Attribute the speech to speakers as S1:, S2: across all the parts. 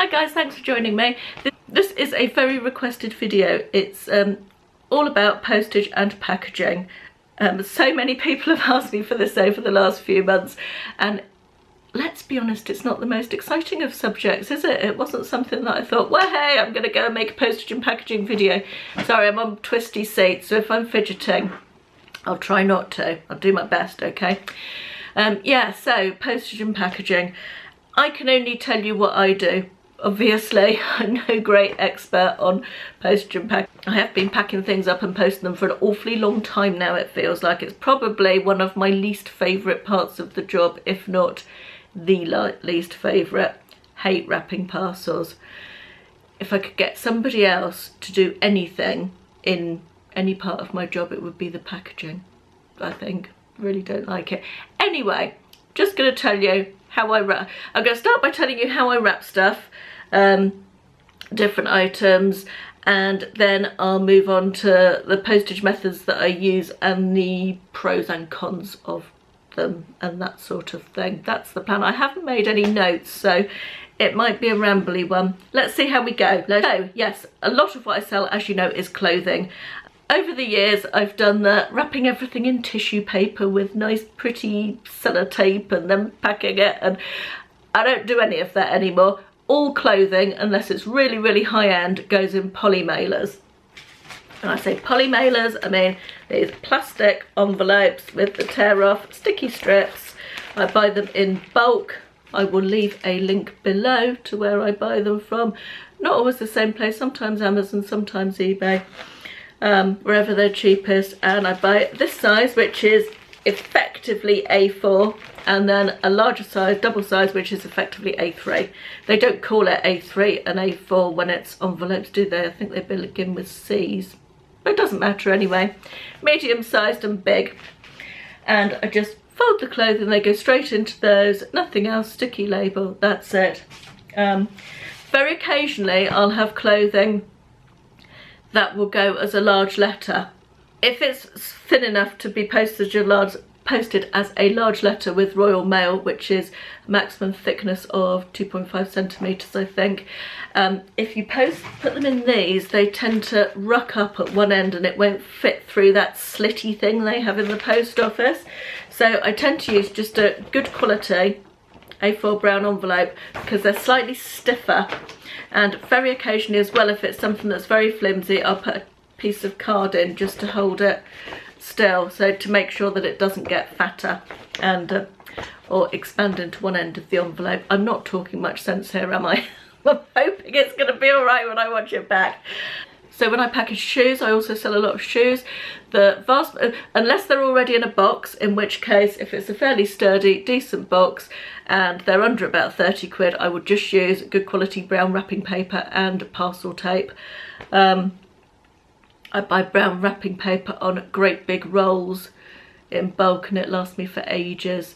S1: Hi guys, thanks for joining me. This is a very requested video. It's all about postage and packaging. So many people have asked me for this over the last few months, and let's be honest, it's not the most exciting of subjects, is it? It wasn't something that I thought, well, hey, I'm going to go and make a postage and packaging video. Sorry, I'm on twisty seats, so if I'm fidgeting, I'll try not to. I'll do my best, okay? Yeah, so postage and packaging. I can only tell you what I do. Obviously, I'm no great expert on postage and packaging. I have been packing things up and posting them for an awfully long time now, it feels like. It's probably one of my least favourite parts of the job, if not the least favourite. Hate wrapping parcels. If I could get somebody else to do anything in any part of my job, it would be the packaging, I think. Really don't like it. Anyway, just going to tell you how I wrap. I'm going to start by telling you how I wrap stuff, different items, and then I'll move on to the postage methods that I use and the pros and cons of them and that sort of thing. That's the plan. I haven't made any notes, so it might be a rambly one. Let's see how we go. So yes, a lot of what I sell, as you know, is clothing. Over the years, I've done the wrapping everything in tissue paper with nice pretty sellotape and then packing it, and I don't do any of that anymore. All clothing, unless it's really, really high-end, goes in poly mailers. When I say poly mailers, I mean these plastic envelopes with the tear-off sticky strips. I buy them in bulk. I will leave a link below to where I buy them from. Not always the same place, sometimes Amazon, sometimes eBay. Wherever they're cheapest, and I buy this size, which is effectively A4, and then a larger size, double size, which is effectively A3. They don't call it A3 and A4 when it's envelopes, do they? I think they begin with C's, but it doesn't matter anyway. Medium sized and big, and I just fold the clothing, they go straight into those, nothing else, sticky label, that's it. Very occasionally I'll have clothing that will go as a large letter. If it's thin enough to be posted as a large letter with Royal Mail, which is a maximum thickness of 2.5 centimetres, I think. If you put them in these, they tend to ruck up at one end and it won't fit through that slitty thing they have in the post office. So I tend to use just a good quality A4 brown envelope because they're slightly stiffer. And very occasionally as well, if it's something that's very flimsy, I'll put a piece of card in just to hold it still, so to make sure that it doesn't get fatter and or expand into one end of the envelope. I'm not talking much sense here, am I? I'm hoping it's going to be all right when I watch it back. So when I package shoes, I also sell a lot of shoes. The vast, unless they're already in a box, in which case, if it's a fairly sturdy, decent box and they're under about 30 quid, I would just use good quality brown wrapping paper and parcel tape. I buy brown wrapping paper on great big rolls in bulk and it lasts me for ages.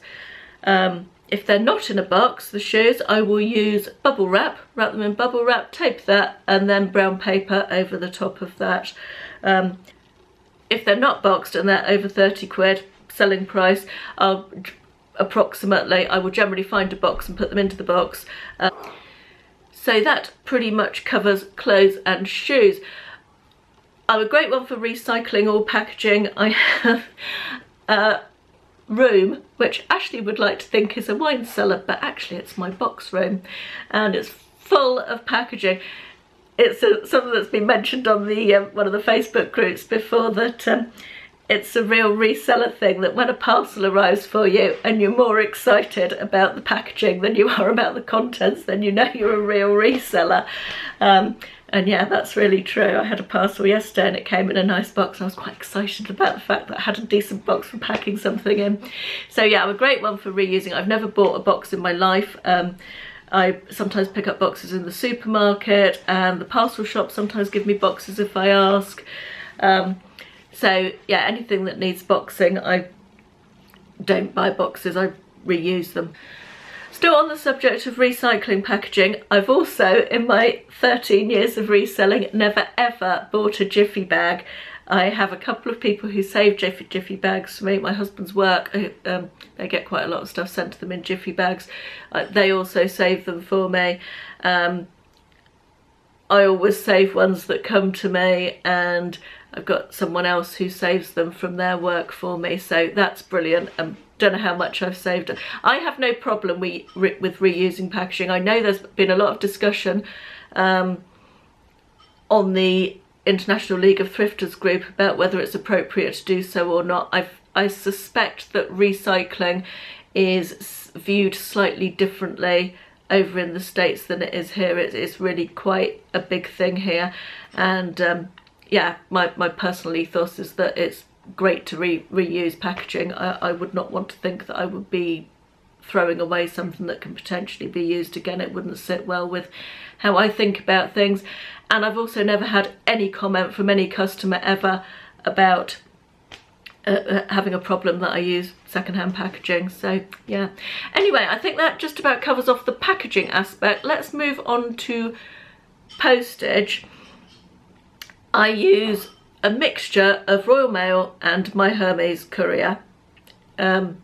S1: If they're not in a box, the shoes, I will use bubble wrap them in bubble wrap, tape that, and then brown paper over the top of that. If they're not boxed and they're over 30 quid selling price, I will generally find a box and put them into the box. So that pretty much covers clothes and shoes. I'm a great one for recycling all packaging. I have a room which Ashley would like to think is a wine cellar, but actually it's my box room, and it's full of packaging. It's something that's been mentioned on the one of the Facebook groups before, that it's a real reseller thing, that when a parcel arrives for you and you're more excited about the packaging than you are about the contents, then you know you're a real reseller. And yeah, that's really true. I had a parcel yesterday and it came in a nice box. I was quite excited about the fact that I had a decent box for packing something in. So yeah, I'm a great one for reusing. I've never bought a box in my life. I sometimes pick up boxes in the supermarket, and the parcel shop sometimes give me boxes if I ask. So yeah, anything that needs boxing, I don't buy boxes, I reuse them. Still on the subject of recycling packaging, I've also, in my 13 years of reselling, never ever bought a jiffy bag. I have a couple of people who save jiffy bags for me. My husband's work, they get quite a lot of stuff sent to them in jiffy bags. They also save them for me. I always save ones that come to me, and I've got someone else who saves them from their work for me, so that's brilliant. Don't know how much I've saved. I have no problem with reusing packaging. I know there's been a lot of discussion on the International League of Thrifters group about whether it's appropriate to do so or not. I suspect that recycling is viewed slightly differently over in the States than it is here. It's really quite a big thing here, and yeah, my personal ethos is that it's great to reuse packaging. I would not want to think that I would be throwing away something that can potentially be used again. It wouldn't sit well with how I think about things. And I've also never had any comment from any customer ever about having a problem that I use secondhand packaging. So yeah, anyway, I think that just about covers off the packaging aspect. Let's move on to postage. I use a mixture of Royal Mail and MyHermes courier, and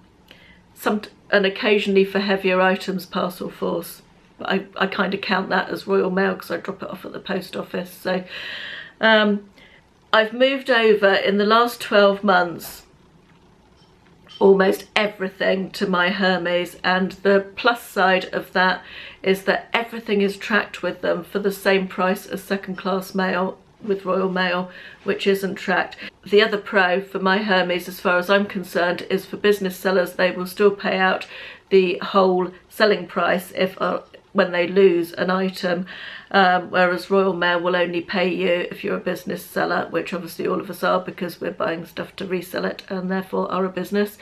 S1: occasionally for heavier items Parcel Force, but I kind of count that as Royal Mail because I drop it off at the post office. So I've moved over in the last 12 months almost everything to MyHermes, and the plus side of that is that everything is tracked with them for the same price as second class mail with Royal Mail, which isn't tracked. The other pro for MyHermes, as far as I'm concerned, is for business sellers. They will still pay out the whole selling price when they lose an item, whereas Royal Mail will only pay you if you're a business seller, which obviously all of us are because we're buying stuff to resell it and therefore are a business.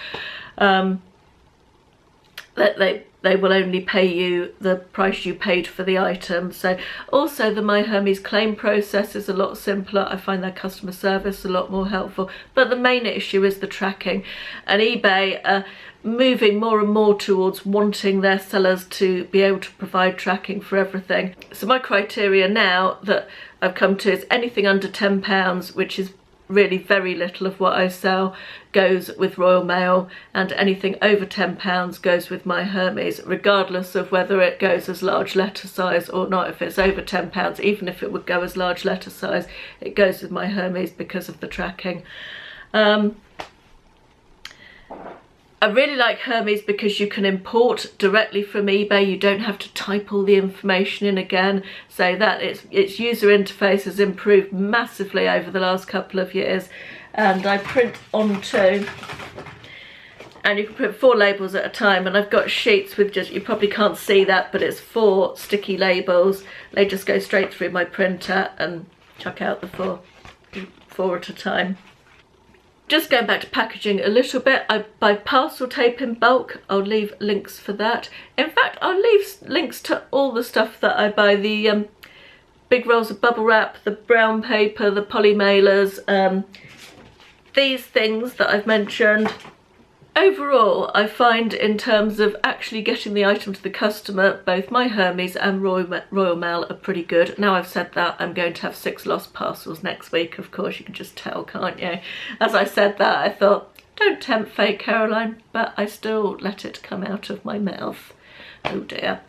S1: They will only pay you the price you paid for the item. So also the MyHermes claim process is a lot simpler. I find their customer service a lot more helpful, but the main issue is the tracking, and eBay are moving more and more towards wanting their sellers to be able to provide tracking for everything. So my criteria now that I've come to is anything under £10, which is really very little of what I sell, goes with Royal Mail, and anything over £10 goes with MyHermes, regardless of whether it goes as large letter size or not. If it's over £10, even if it would go as large letter size, it goes with MyHermes because of the tracking. I really like Hermes because you can import directly from eBay. You don't have to type all the information in again, so that its user interface has improved massively over the last couple of years. And I print onto, and you can print 4 labels at a time, and I've got sheets with just, you probably can't see that, but it's 4 sticky labels. They just go straight through my printer and chuck out the 4 at a time. Just going back to packaging a little bit, I buy parcel tape in bulk. I'll leave links for that. In fact, I'll leave links to all the stuff that I buy. The big rolls of bubble wrap, the brown paper, the poly mailers, these things that I've mentioned. Overall, I find in terms of actually getting the item to the customer, both MyHermes and Royal Mail are pretty good. Now I've said that, I'm going to have 6 lost parcels next week. Of course, you can just tell, can't you? As I said that, I thought, don't tempt fate, Caroline, but I still let it come out of my mouth. Oh dear.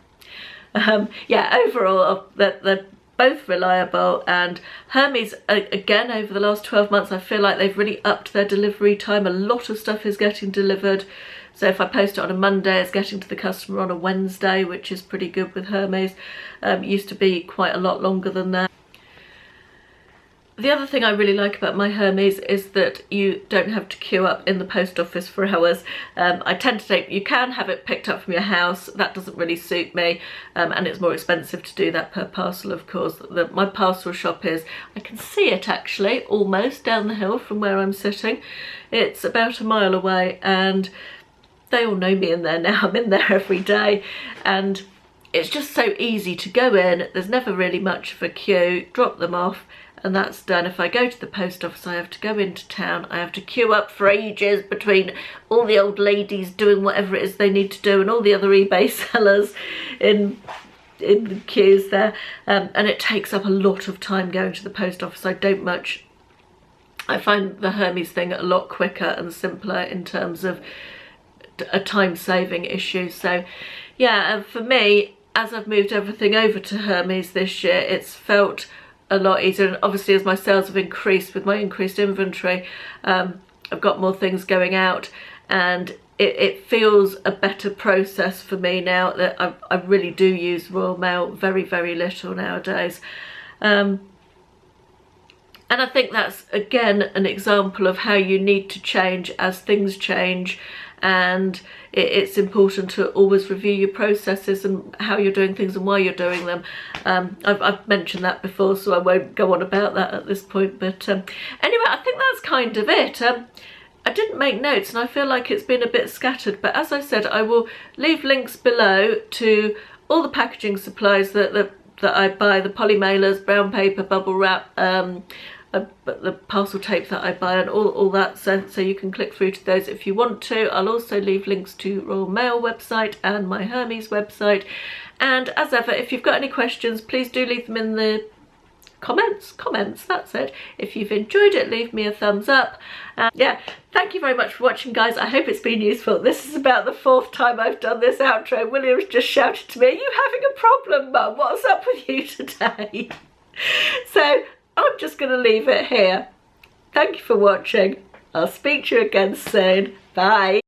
S1: Yeah, overall, they're both reliable, and Hermes, again, over the last 12 months, I feel like they've really upped their delivery time. A lot of stuff is getting delivered. So if I post it on a Monday, it's getting to the customer on a Wednesday, which is pretty good with Hermes. Used to be quite a lot longer than that. The other thing I really like about MyHermes is that you don't have to queue up in the post office for hours. I tend to think you can have it picked up from your house. That doesn't really suit me, and it's more expensive to do that per parcel, of course. My parcel shop is, I can see it actually, almost down the hill from where I'm sitting. It's about a mile away, and they all know me in there now. I'm in there every day, and it's just so easy to go in. There's never really much of a queue. Drop them off, and that's done. If I go to the post office, I have to go into town. I have to queue up for ages between all the old ladies doing whatever it is they need to do and all the other eBay sellers in the queues there. And it takes up a lot of time going to the post office. I find the Hermes thing a lot quicker and simpler in terms of a time-saving issue. So yeah, for me, as I've moved everything over to Hermes this year, it's felt a lot easier, and obviously as my sales have increased with my increased inventory, I've got more things going out, and it feels a better process for me now that I really do use Royal Mail very, very little nowadays. And I think that's again an example of how you need to change as things change, and it's important to always review your processes and how you're doing things and why you're doing them. I've mentioned that before, so I won't go on about that at this point, but anyway, I think that's kind of it. I didn't make notes and I feel like it's been a bit scattered, but as I said, I will leave links below to all the packaging supplies that I buy, the poly mailers, brown paper, bubble wrap, the parcel tape that I buy, and all that, so you can click through to those if you want to. I'll also leave links to Royal Mail website and MyHermes website, and as ever, if you've got any questions, please do leave them in the comments, that's it. If you've enjoyed it, leave me a thumbs up. Yeah, thank you very much for watching, guys. I hope it's been useful. This is about the 4th time I've done this outro. William's just shouted to me, "Are you having a problem, Mum? What's up with you today?" So I'm just going to leave it here. Thank you for watching. I'll speak to you again soon. Bye.